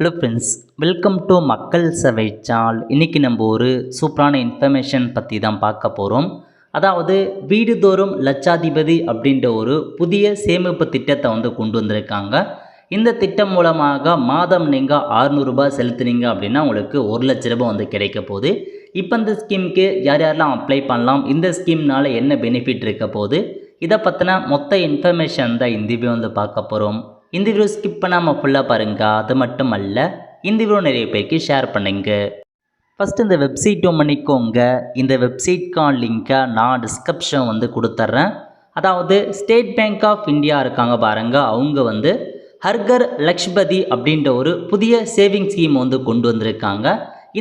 Hello friends, welcome to மக்கள் சேவை channel. இன்றைக்கி நம்ம ஒரு சூப்பரான இன்ஃபர்மேஷன் பற்றி தான் பார்க்க போகிறோம். அதாவது வீடுதோறும் லட்சாதிபதி அப்படின்ற ஒரு புதிய சேமிப்பு திட்டத்தை கொண்டு வந்திருக்காங்க. இந்த திட்டம் மூலமாக மாதம் நீங்கள் ரூ. 600 செலுத்துனீங்க அப்படின்னா உங்களுக்கு ரூ. 1,00,000 கிடைக்க போகுது. இப்போ இந்த ஸ்கீமுக்கு யார் யாரெல்லாம் அப்ளை பண்ணலாம், இந்த ஸ்கீம்னால் என்ன பெனிஃபிட் இருக்க போகுது, இதை பற்றின மொத்த இன்ஃபர்மேஷன் தான் இந்த வீடியோ பார்க்க போகிறோம். இந்த வீடியோ ஸ்கிப் பண்ணாமல் ஃபுல்லாக பாருங்கள். அது மட்டும் அல்ல, இந்த வீடியோ நிறைய பேருக்கு ஷேர் பண்ணுங்க. ஃபஸ்ட்டு இந்த வெப்சைட் பண்ணிக்கோங்க. இந்த வெப்சைட்கான லிங்க்கை நான் டிஸ்கிரிப்ஷன் கொடுத்துட்றேன். அதாவது ஸ்டேட் பேங்க் ஆஃப் இந்தியா இருக்காங்க பாருங்கள், அவங்க ஹர்கர் லக்ஷ்பதி அப்படின்ற ஒரு புதிய சேவிங் ஸ்கீம் கொண்டு வந்திருக்காங்க.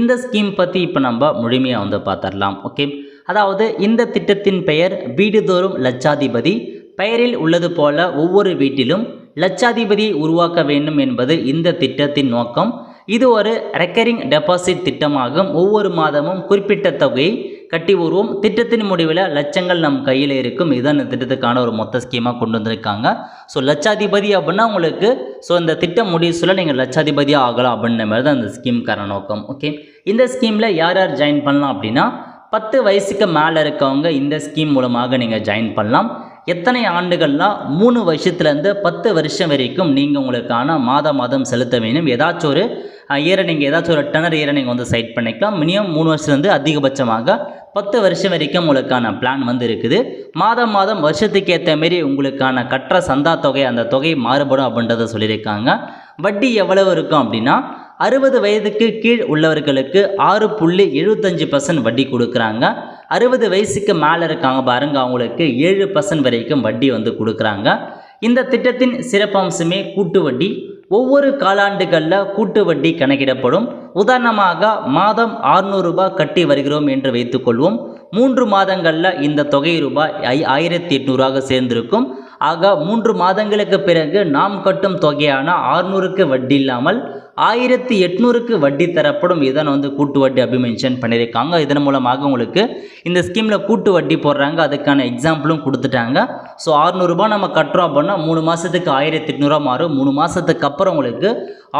இந்த ஸ்கீம் பற்றி இப்போ நம்ம முழுமையாக பார்த்துடலாம். ஓகே, அதாவது இந்த திட்டத்தின் பெயர் வீடுதோறும் லட்சாதிபதி. பெயரில் உள்ளது போல ஒவ்வொரு வீட்டிலும் லட்சாதிபதியை உருவாக்க வேண்டும் என்பது இந்த திட்டத்தின் நோக்கம். இது ஒரு ரெக்கரிங் டெபாசிட் திட்டமாகும். ஒவ்வொரு மாதமும் குறிப்பிட்ட தொகையை கட்டி வருவோம். திட்டத்தின் முடிவில் லட்சங்கள் நம் கையில் இருக்கும். இதுதான் இந்த திட்டத்துக்கான ஒரு மொத்த ஸ்கீமாக கொண்டு வந்திருக்காங்க. ஸோ லட்சாதிபதி அப்படின்னா உங்களுக்கு இந்த திட்டம் முடிவு சொல்ல நீங்கள் லட்சாதிபதியாக ஆகலாம் அப்படின்ற மாதிரி தான் இந்த ஸ்கீமுக்கான நோக்கம். ஓகே, இந்த ஸ்கீமில் யார் யார் ஜாயின் பண்ணலாம் அப்படின்னா 10 வயசுக்கு மேலே இருக்கவங்க இந்த ஸ்கீம் மூலமாக நீங்கள் ஜாயின் பண்ணலாம். எத்தனை ஆண்டுகள்லாம் 3 வருஷத்துலேருந்து 10 வருஷம் வரைக்கும் நீங்கள் உங்களுக்கான மாதம் செலுத்த வேணும். ஏதாச்சும் ஒரு இயரை நீங்கள் ஏதாச்சும் ஒரு டெனர் இயரை நீங்கள் சைட் பண்ணிக்கலாம். மினிமம் 3 வருஷத்துலேருந்து அதிகபட்சமாக 10 வருஷம் வரைக்கும் உங்களுக்கான பிளான் இருக்குது. மாதம் வருஷத்துக்கு ஏற்ற மாரி உங்களுக்கான கற்ற சந்தா தொகை, அந்த தொகை மாறுபடும் அப்படின்றத சொல்லியிருக்காங்க. வட்டி எவ்வளவு இருக்கும் அப்படின்னா 60 வயதுக்கு கீழ் உள்ளவர்களுக்கு 6.75% வட்டி கொடுக்குறாங்க. 60 வயசுக்கு மேலே இருக்காங்க பாருங்க, அவங்களுக்கு 7% வரைக்கும் வட்டி கொடுக்குறாங்க. இந்த திட்டத்தின் சிறப்பம்சமே கூட்டு வட்டி. ஒவ்வொரு காலாண்டுகளில் கூட்டு வட்டி கணக்கிடப்படும். உதாரணமாக மாதம் ரூ. 600 கட்டி வருகிறோம் என்று வைத்துக்கொள்வோம். 3 மாதங்களில் இந்த தொகை ரூபாய் 1800 சேர்ந்திருக்கும். ஆக 3 மாதங்களுக்கு பிறகு நாம் கட்டும் தொகையான 600க்கு வட்டி இல்லாமல் 1800க்கு வட்டி தரப்படும். இதான் கூட்டு வட்டி அப்படி மென்ஷன் பண்ணியிருக்காங்க. இதன் மூலமாக உங்களுக்கு இந்த ஸ்கீமில் கூட்டு வட்டி போடுறாங்க, அதுக்கான எக்ஸாம்பிளும் கொடுத்துட்டாங்க. ஸோ 600 ரூபாய் நம்ம கட்டுறோம் அப்படின்னா 3 மாதத்துக்கு 1800 மாறும். 3 மாதத்துக்கு அப்புறம் உங்களுக்கு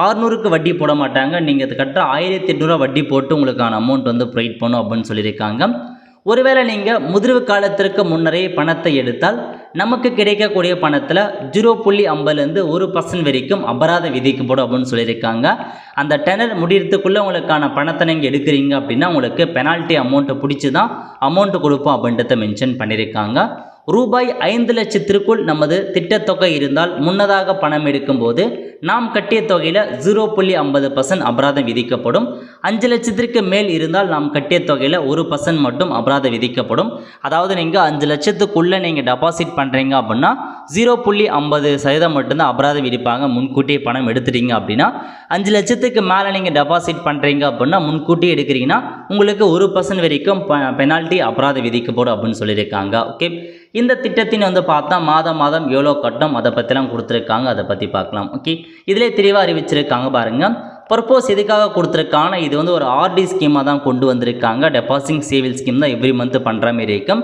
600க்கு வட்டி போட மாட்டாங்க. நீங்கள் கட்டுற 1800 வட்டி போட்டு உங்களுக்கான அமௌண்ட் ப்ரொவைட் பண்ணும் அப்படின்னு சொல்லியிருக்காங்க. ஒருவேளை நீங்கள் முதிர்வு காலத்திற்கு முன்னரே பணத்தை எடுத்தால் நமக்கு கிடைக்கக்கூடிய பணத்தில் 0.50லேருந்து 1% வரைக்கும் அபராதம் விதிக்கப்படும் அப்படின்னு சொல்லியிருக்காங்க. அந்த டெனர் முடிகிறதுக்குள்ளே உங்களுக்கான பணத்தை நீங்கள் எடுக்கிறீங்க அப்படின்னா உங்களுக்கு பெனால்ட்டி அமௌண்ட்டை பிடிச்சி தான் அமௌண்ட்டு கொடுப்போம் அப்படின்றத மென்ஷன் பண்ணியிருக்காங்க. ரூபாய் 5 லட்சத்திற்குள் நமது திட்டத்தொகை இருந்தால் முன்னதாக பணம் எடுக்கும்போது நாம் கட்டிய தொகையில் 0.50% அபராதம் விதிக்கப்படும். 5 லட்சத்திற்கு மேல் இருந்தால் நாம் கட்டிய தொகையில் 1% மட்டும் அபராதம் விதிக்கப்படும். அதாவது நீங்கள் 5 லட்சத்துக்குள்ளே நீங்கள் டெபாசிட் பண்ணுறீங்க அப்படின்னா 0.50% மட்டும்தான் அபராதம் விதிப்பாங்க. முன்கூட்டியே பணம் எடுத்துட்டீங்க அப்படின்னா 5 லட்சத்துக்கு மேலே நீங்கள் டெபாசிட் பண்ணுறீங்க அப்படின்னா முன்கூட்டியே எடுக்கிறீங்கன்னா உங்களுக்கு 1% வரைக்கும் பெனால்ட்டி அபராதம் விதிக்கப்படும் அப்படின்னு சொல்லியிருக்காங்க. ஓகே, இந்த திட்டத்தின் பார்த்தா மாதம் எவ்வளோ கட்டணும் அதை பற்றிலாம் கொடுத்துருக்காங்க. அதை பற்றி பார்க்கலாம். ஓகே, இதிலே தெளிவாக அறிவிச்சிருக்காங்க பாருங்கள். பர்போஸ் எதுக்காக கொடுத்துருக்காங்க, இது ஒரு ஆர்டி ஸ்கீமாக தான் கொண்டு வந்திருக்காங்க. டெபாசிட் சேவிங் ஸ்கீம் தான் எவ்ரி மந்த் பண்ணுற மாதிரி இருக்கும்.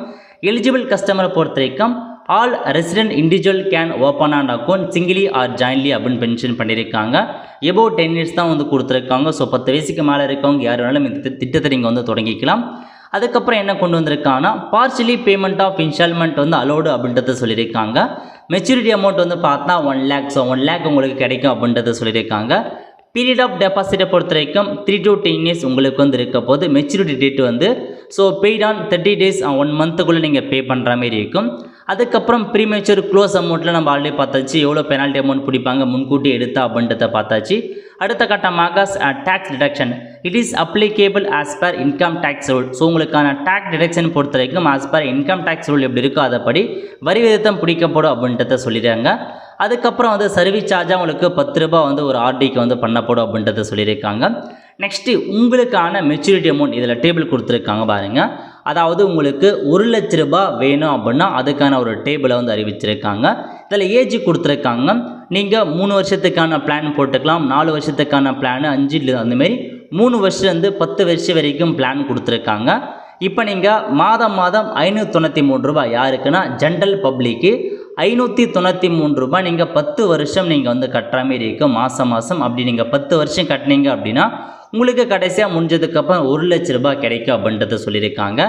எலிஜிபிள் கஸ்டமரை பொறுத்த வரைக்கும் all resident individual can open and account singly or jointly அப்படின்னு மென்ஷன் பண்ணியிருக்காங்க. எபோவ் 10 இயர்ஸ் தான் கொடுத்துருக்காங்க. ஸோ 10 வயசுக்கு மேலே இருக்கவங்க யார் வேணாலும் இந்த திட்டத்தை நீங்கள் தொடங்கிக்கலாம். அதுக்கப்புறம் என்ன கொண்டு வந்திருக்காங்கன்னா partially payment of instalment allowed அப்படின்றத சொல்லியிருக்காங்க. மெச்சூரிட்டி அமௌண்ட் பார்த்தா 1 lakh. ஸோ 1 lakh உங்களுக்கு கிடைக்கும் அப்படின்றத சொல்லியிருக்காங்க. பீரியட் ஆஃப் டெபாசிட்டை பொறுத்த வரைக்கும் 3 to 10 years உங்களுக்கு இருக்க போது. Maturity date paid on 30 days 1 monthக்குள்ளே நீங்கள் பே பண்ணுற மாதிரி இருக்கும். அதுக்கப்புறம் ப்ரீமேச்சூர் க்ளோஸ் அமௌண்ட்டில் நம்ம ஆல்ரெடி பார்த்தாச்சு, எவ்வளோ பெனால்ட்டி அமௌண்ட் பிடிப்பாங்க முன்கூட்டி எடுத்தா அப்படின்றத பார்த்தாச்சு. அடுத்த கட்டமாக tax deduction. It is applicable as per income tax rule. So உங்களுக்கான டேக்ஸ் டிடக்ஷன் பொறுத்த வரைக்கும் as per income tax rule எப்படி இருக்கோ அதைப்படி வரி விகிதம் பிடிக்கப்படும் அப்படின்றத சொல்லிடுறாங்க. அதுக்கப்புறம் சர்வீஸ் சார்ஜாக உங்களுக்கு 10 ரூபாய் ஒரு ஆர்டிக்கு பண்ணப்படும் அப்படின்றத சொல்லியிருக்காங்க. நெக்ஸ்ட்டு உங்களுக்கான மெச்சூரிட்டி அமௌண்ட் இதில் டேபிள் கொடுத்துருக்காங்க பாருங்கள். அதாவது உங்களுக்கு 1 லட்ச ரூபாய் வேணும் அப்படின்னா அதுக்கான ஒரு டேபிளை அறிவிச்சிருக்காங்க. இதில் ஏஜ் கொடுத்துருக்காங்க. நீங்கள் 3 வருஷத்துக்கான பிளான் போட்டுக்கலாம், 4 வருஷத்துக்கான பிளான், 5 அந்தமாரி 3 வருஷத்துலேருந்து 10 வருஷம் வரைக்கும் பிளான் கொடுத்துருக்காங்க. இப்போ நீங்கள் மாதம் 593 ரூபாய் யாருக்குன்னா ஜென்ரல் பப்ளிக்கு, ரூ. 593 நீங்கள் 10 வருஷம் நீங்கள் வந்து கட்டுற மாரி இருக்கும். மாதம் மாதம் அப்படி நீங்கள் 10 வருஷம் கட்டினீங்க அப்படின்னா உங்களுக்கு கடைசியாக முடிஞ்சதுக்கப்புறம் ரூ. 1,00,000 கிடைக்கும் அப்படின்றத சொல்லியிருக்காங்க.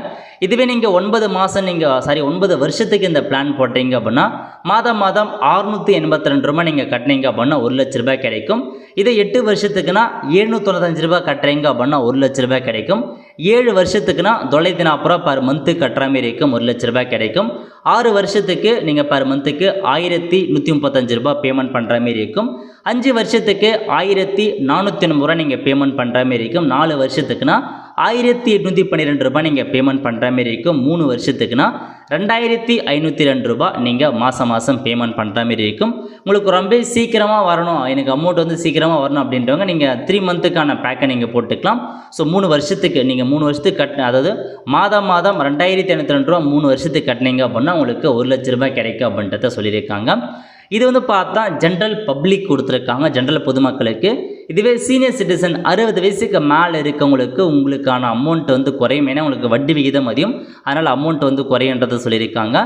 இதுவே நீங்கள் 9 மாதம் 9 வருஷத்துக்கு இந்த பிளான் போட்டீங்க அப்படின்னா மாதம் மாதம் ரூ. 682 நீங்கள் கட்டினீங்க அப்படின்னா ரூ. 1,00,000 கிடைக்கும். இதை 8 வருஷத்துக்குனா ரூ. 795 கட்டுறீங்க அப்படின்னா ரூ. 1,00,000 கிடைக்கும். 7 வருஷத்துக்குனா $940 பர் மந்த்து கட்டுற மாரி இருக்கும். ரூ. 1,00,000 கிடைக்கும். 6 வருஷத்துக்கு நீங்கள் பர் மந்த்துக்கு ரூ. 1,135 பேமெண்ட் பண்ணுற மாரி இருக்கும். 5 வருஷத்துக்கு ரூ. 1,490 நீங்கள் பேமெண்ட் பண்ணுற மாரி இருக்கும். 4 வருஷத்துக்குனா ரூ. 1,812 நீங்கள் பேமெண்ட் பண்ணுற மாரி இருக்கும். 3 வருஷத்துக்குனா ரூ. 2,502 நீங்கள் மாதம் மாதம் பேமெண்ட் பண்ணுற மாரி இருக்கும். உங்களுக்கு ரொம்ப சீக்கிரமாக வரணும், எனக்கு அமௌண்ட் வந்து சீக்கிரமாக வரணும் அப்படின்றவங்க நீங்கள் 3 மந்த்துக்கான பேக்கை நீங்கள் போட்டுக்கலாம். ஸோ 3 வருஷத்துக்கு நீங்கள் 3 வருஷத்துக்கு அதாவது மாதம் மாதம் ரூ. 2,502 3 வருஷத்துக்கு கட்டினீங்க அப்படின்னா உங்களுக்கு ரூ. 1,00,000 கிடைக்கும் அப்படின்றத சொல்லியிருக்காங்க. இது வந்து பார்த்தா ஜென்ரல் பப்ளிக் கொடுத்துருக்காங்க, ஜென்ரல் பொதுமக்களுக்கு. இதுவே சீனியர் சிட்டிசன் 60 வயசுக்கு மேலே இருக்கவங்களுக்கு உங்களுக்கான அமௌண்ட் வந்து குறையும். ஏன்னா உங்களுக்கு வட்டி விகிதம் அதிகம், அதனால் அமௌண்ட் வந்து குறையுன்றதை சொல்லியிருக்காங்க.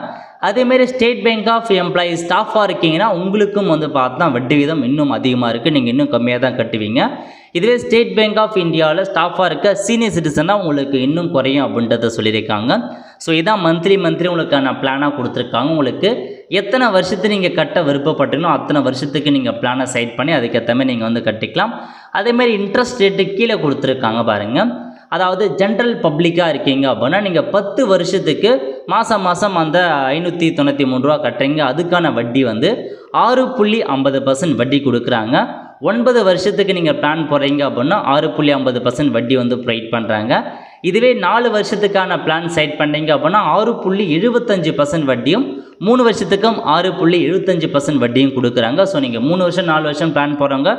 அதேமாரி ஸ்டேட் பேங்க் ஆஃப் எம்ப்ளாயீஸ் ஸ்டாஃபாக இருக்கீங்கன்னா உங்களுக்கும் வந்து பார்த்தா வட்டி விகிதம் இன்னும் அதிகமாக இருக்குது, நீங்கள் இன்னும் கம்மியாக தான் கட்டுவீங்க. இதுவே ஸ்டேட் பேங்க் ஆஃப் இந்தியாவில் ஸ்டாஃபாக இருக்க சீனியர் சிட்டிசனாக உங்களுக்கு இன்னும் குறையும் அப்படின்றத சொல்லியிருக்காங்க. ஸோ இதான் மந்த்லி உங்களுக்கான பிளானாக கொடுத்துருக்காங்க. உங்களுக்கு எத்தனை வருஷத்துக்கு நீங்கள் கட்ட விருப்பப்பட்டீங்களோ அத்தனை வருஷத்துக்கு நீங்கள் பிளானை செட் பண்ணி அதுக்கேற்ற மாதிரி நீங்கள் வந்து கட்டிக்கலாம். அதேமாதிரி இன்ட்ரெஸ்ட் ரேட்டு கீழே கொடுத்துருக்காங்க பாருங்கள். அதாவது ஜென்ரல் பப்ளிக்காக இருக்கீங்க அப்படின்னா நீங்கள் 10 வருஷத்துக்கு மாதம் மாதம் அந்த ரூ. 593 கட்டுறீங்க. அதுக்கான வட்டி வந்து 6.50% வட்டி கொடுக்குறாங்க. 9 வருஷத்துக்கு நீங்கள் பிளான் போடுறீங்க அப்படின்னா 6.50% வட்டி வந்து ப்ரொவைட் பண்ணுறாங்க. இதுவே 4 வருஷத்துக்கான பிளான் செட் பண்ணீங்க அப்படின்னா 6.75% வட்டியும் 3 வருஷத்துக்கும் 6.75% வட்டியும் கொடுக்குறாங்க. ஸோ நீங்கள் 3 வருஷம் 4 வருஷம் பிளான் போகிறவங்க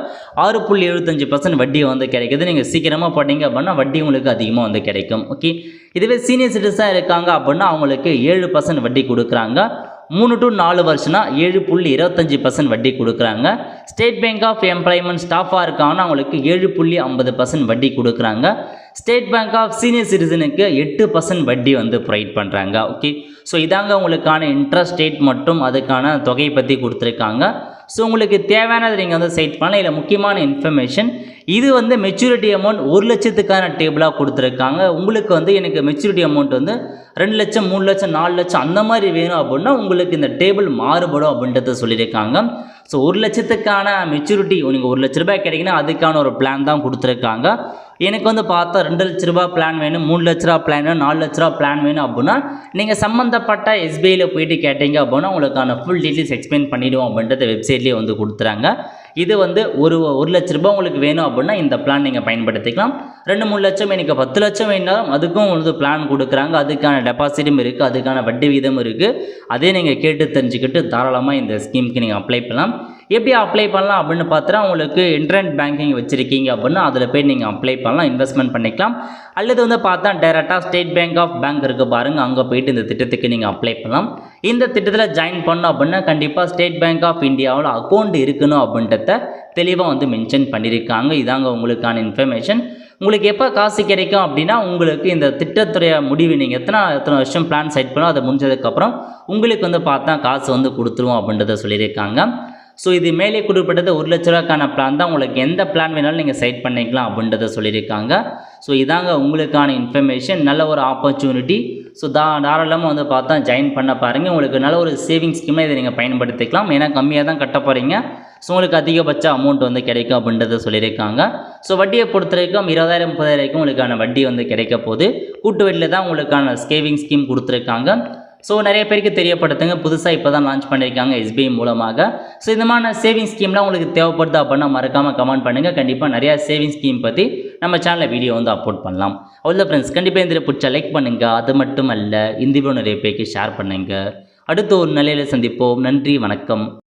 6.75% வட்டி வந்து கிடைக்குது. நீங்கள் சீக்கிரமாக போட்டீங்க அப்படின்னா வட்டி உங்களுக்கு அதிகமாக வந்து கிடைக்கும். ஓகே, இதுவே சீனியர் சிட்டிசனாக இருக்காங்க அப்படின்னா அவங்களுக்கு 7% வட்டி கொடுக்குறாங்க. 3 to 4 வருஷம்னா 7.25% வட்டி கொடுக்குறாங்க. ஸ்டேட் பேங்க் ஆஃப் எம்ப்ளாய்மெண்ட் ஸ்டாஃபாக இருக்காங்கன்னா அவங்களுக்கு 7.50% வட்டி கொடுக்குறாங்க. ஸ்டேட் பேங்க் ஆஃப் சீனியர் சிட்டிசனுக்கு 8% வட்டி வந்து ப்ரொவைட் பண்ணுறாங்க. ஓகே, ஸோ இதாங்க உங்களுக்கான இன்ட்ரெஸ்ட் ரேட் மற்றும் அதுக்கான தொகையை பற்றி கொடுத்துருக்காங்க. ஸோ உங்களுக்கு தேவையானது நீங்கள் வந்து செட் பண்ணலாம். இதில் முக்கியமான இன்ஃபர்மேஷன், இது வந்து மெச்சூரிட்டி அமௌண்ட் 1 லட்சத்துக்கான டேபிளாக கொடுத்துருக்காங்க. உங்களுக்கு வந்து எனக்கு மெச்சூரிட்டி அமௌண்ட் வந்து 2 லட்சம் 3 லட்சம் 4 லட்சம் அந்த மாதிரி வேணும் அப்படின்னா உங்களுக்கு இந்த டேபிள் மாறுபடும் அப்படின்றத சொல்லியிருக்காங்க. ஸோ 1 லட்சத்துக்கான மெச்சூரிட்டி நீங்கள் ரூ. 1,00,000 கிடைக்குன்னா அதுக்கான ஒரு பிளான் தான் கொடுத்துருக்காங்க. எனக்கு வந்து பார்த்தா 2 லட்ச ரூபா பிளான் வேணும், 3 லட்ச ரூபா பிளான் வேணும், 4 லட்ச ரூபா பிளான் வேணும் அப்படின்னா நீங்கள் சம்மந்தப்பட்ட எஸ்பிஐயில் போயிட்டு கேட்டீங்க அப்படின்னா உங்களுக்கான ஃபுல் டீட்டெயில்ஸ் எக்ஸ்பிளைன் பண்ணிவிடுவோம் அப்படின்றத வெப்சைட்லேயே வந்து கொடுத்துறாங்க. இது வந்து ஒரு லட்ச ரூபா உங்களுக்கு வேணும் அப்படின்னா இந்த பிளான் நீங்கள் பயன்படுத்திக்கலாம். 2-3 லட்சம் எனக்கு 10 லட்சம் வேணாலும் அதுக்கும் வந்து பிளான் கொடுக்குறாங்க. அதுக்கான டெபாசிட்டும் இருக்குது, அதுக்கான வட்டி வீதமும் இருக்குது. அதே நீங்கள் கேட்டு தெரிஞ்சுக்கிட்டு தாராளமாக இந்த ஸ்கீமுக்கு நீங்கள் அப்ளை பண்ணலாம். எப்படி அப்ளை பண்ணலாம் அப்படின்னு பார்த்தா உங்களுக்கு இன்டர்நெட் பேங்கிங் வச்சுருக்கீங்க அப்படின்னா அதில் போய் நீங்கள் அப்ளை பண்ணலாம், இன்வெஸ்ட்மெண்ட் பண்ணிக்கலாம். அல்லது வந்து பார்த்தா டைரெக்டாக ஸ்டேட் பேங்க் ஆஃப் பேங்க் இருக்குது பாருங்கள், அங்கே போயிட்டு இந்த திட்டத்துக்கு நீங்கள் அப்ளை பண்ணலாம். இந்த திட்டத்தில் ஜாயின் பண்ணோம் அப்படின்னா கண்டிப்பாக ஸ்டேட் பேங்க் ஆஃப் இந்தியாவில் அக்கௌண்ட் இருக்கணும் அப்படின்றத தெளிவாக வந்து மென்ஷன் பண்ணியிருக்காங்க. இதாங்க உங்களுக்கான இன்ஃபர்மேஷன். உங்களுக்கு எப்போ காசு கிடைக்கும் அப்படின்னா உங்களுக்கு இந்த திட்டத்துடைய முடிவு நீங்கள் எத்தனை வருஷம் பிளான் செட் பண்ணோம் அதை முடிஞ்சதுக்கப்புறம் உங்களுக்கு வந்து பார்த்தா காசு வந்து கொடுத்துருவோம் அப்படின்றத சொல்லியிருக்காங்க. ஸோ இது மேலே குறிப்பிட்டது 1 லட்ச ரூபாய்க்கான பிளான் தான். உங்களுக்கு எந்த பிளான் வேணாலும் நீங்கள் செட் பண்ணிக்கலாம் அப்படின்றத சொல்லியிருக்காங்க. ஸோ இதாங்க உங்களுக்கான இன்ஃபர்மேஷன். நல்ல ஒரு ஆப்பர்ச்சுனிட்டி. ஸோ தாராளமாக வந்து பார்த்தா ஜாயின் பண்ண பாருங்கள். உங்களுக்கு நல்ல ஒரு சேவிங் ஸ்கீமாக இதை நீங்கள் பயன்படுத்திக்கலாம். ஏன்னா கம்மியாக தான் கட்ட போகிறீங்க. ஸோ உங்களுக்கு அதிகபட்ச அமௌண்ட் வந்து கிடைக்கும் அப்படின்றத சொல்லியிருக்காங்க. ஸோ வட்டியை பொறுத்த வரைக்கும் 20,000 30,000 உங்களுக்கான வட்டி வந்து கிடைக்க போகுது. கூட்டு வட்டியில் தான் உங்களுக்கான சேவிங் ஸ்கீம் கொடுத்துருக்காங்க. ஸோ நிறைய பேருக்கு தெரியப்படுத்துங்க, புதுசாக இப்போ தான் லான்ச் பண்ணியிருக்காங்க எஸ்பிஐ மூலமாக. ஸோ இந்த மாதிரி சேவிங் ஸ்கீம்லாம் உங்களுக்கு தேவைப்படுது அப்படின்னா மறக்காமல் கமெண்ட் பண்ணுங்கள். கண்டிப்பாக நிறையா சேவிங் ஸ்கீம் பற்றி நம்ம சேனலில் வீடியோ வந்து அப்லோட் பண்ணலாம். அவ்வளோ ஃப்ரெண்ட்ஸ், கண்டிப்பாக இந்த பிடிச்சா லைக் பண்ணுங்கள். அது மட்டும் அல்ல இந்த வீடியோ நிறைய பேருக்கு ஷேர் பண்ணுங்கள். அடுத்து ஒரு நிலையில் சந்திப்போம். நன்றி, வணக்கம்.